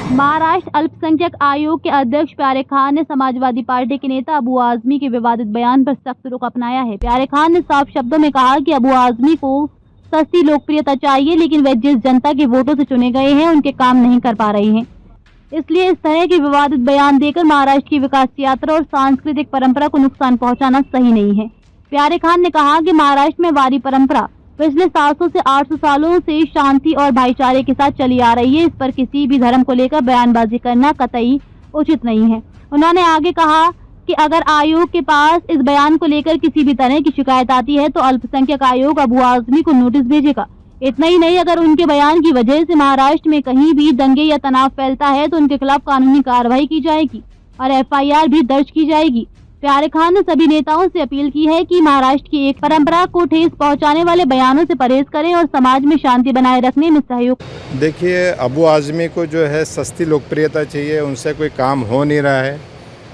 महाराष्ट्र अल्पसंख्यक आयोग के अध्यक्ष प्यारे खान ने समाजवादी पार्टी के नेता अबू आजमी के विवादित बयान पर सख्त रुख अपनाया है। प्यारे खान ने साफ शब्दों में कहा कि अबू आजमी को सस्ती लोकप्रियता चाहिए, लेकिन वे जिस जनता के वोटों से चुने गए हैं उनके काम नहीं कर पा रहे हैं, इसलिए इस तरह के विवादित बयान देकर महाराष्ट्र की विकास यात्रा और सांस्कृतिक परंपरा को नुकसान पहुंचाना सही नहीं है। प्यारे खान ने कहा कि महाराष्ट्र में वारी परंपरा पिछले 700 से 800 सालों से शांति और भाईचारे के साथ चली आ रही है। इस पर किसी भी धर्म को लेकर बयानबाजी करना कतई उचित नहीं है। उन्होंने आगे कहा कि अगर आयोग के पास इस बयान को लेकर किसी भी तरह की शिकायत आती है तो अल्पसंख्यक आयोग अबू आजमी को नोटिस भेजेगा। इतना ही नहीं, अगर उनके बयान की वजह से महाराष्ट्र में कहीं भी दंगे या तनाव फैलता है तो उनके खिलाफ कानूनी कार्रवाई की जाएगी और FIR भी दर्ज की जाएगी। प्यारे खान ने सभी नेताओं से अपील की है कि महाराष्ट्र की एक परंपरा को ठेस पहुंचाने वाले बयानों से परहेज करें और समाज में शांति बनाए रखने में सहयोग। देखिए, अबू आजमी को जो है सस्ती लोकप्रियता चाहिए, उनसे कोई काम हो नहीं रहा है।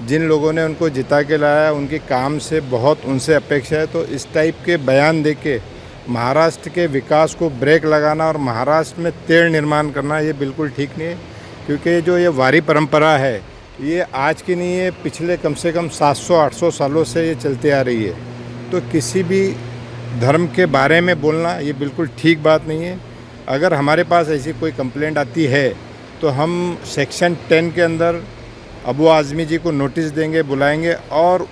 जिन लोगों ने उनको जिता के लाया उनके काम से बहुत उनसे अपेक्षा है, तो इस टाइप के बयान दे के महाराष्ट्र के विकास को ब्रेक लगाना और महाराष्ट्र में तेड़ निर्माण करना ये बिल्कुल ठीक नहीं है। क्योंकि जो ये वारी परंपरा है ये आज की नहीं है, पिछले कम से कम 700-800 सालों से ये चलती आ रही है। तो किसी भी धर्म के बारे में बोलना ये बिल्कुल ठीक बात नहीं है। अगर हमारे पास ऐसी कोई कंप्लेंट आती है तो हम सेक्शन 10 के अंदर अबू आजमी जी को नोटिस देंगे, बुलाएंगे और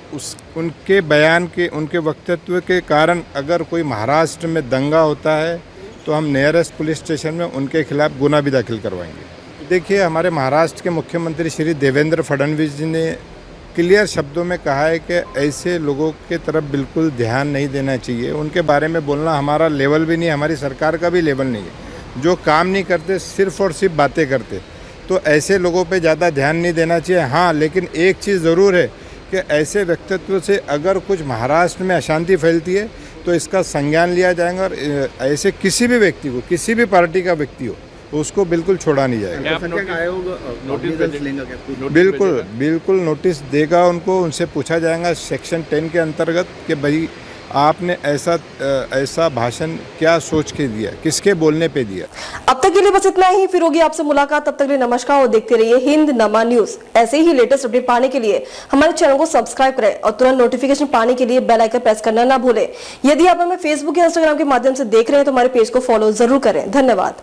उनके बयान के, उनके वक्तव्य के कारण अगर कोई महाराष्ट्र में दंगा होता है तो हम नियरेस्ट पुलिस स्टेशन में उनके खिलाफ गुना भी दाखिल करवाएंगे। देखिए, हमारे महाराष्ट्र के मुख्यमंत्री श्री देवेंद्र फडणवीस जी ने क्लियर शब्दों में कहा है कि ऐसे लोगों के तरफ बिल्कुल ध्यान नहीं देना चाहिए। उनके बारे में बोलना हमारा लेवल भी नहीं, हमारी सरकार का भी लेवल नहीं है। जो काम नहीं करते, सिर्फ और सिर्फ बातें करते, तो ऐसे लोगों पे ज़्यादा ध्यान नहीं देना चाहिए। हाँ, लेकिन एक चीज़ ज़रूर है कि ऐसे व्यक्तित्व से अगर कुछ महाराष्ट्र में अशांति फैलती है तो इसका संज्ञान लिया जाएगा और ऐसे किसी भी व्यक्ति को, किसी भी पार्टी का व्यक्ति हो, उसको बिल्कुल छोड़ा नहीं जाएगा। बिल्कुल नोटिस देगा उनको। उनसे पूछा जाएगा सेक्शन 10 के अंतर्गत कि भाई आपने ऐसा भाषण क्या सोच के दिया, किसके बोलने पे दिया। अब तक के लिए बस इतना ही, फिर होगी आपसे मुलाकात। तब तक के लिए नमस्कार और देखते रहिए हिंद नमा न्यूज। ऐसे ही लेटेस्ट अपडेट पाने के लिए हमारे चैनल को सब्सक्राइब करें और तुरंत नोटिफिकेशन पाने के लिए बेल आइकन प्रेस करना ना भूलें। यदि आप हमें फेसबुक या इंस्टाग्राम के माध्यम से देख रहे हैं तो हमारे पेज को फॉलो जरूर करें। धन्यवाद।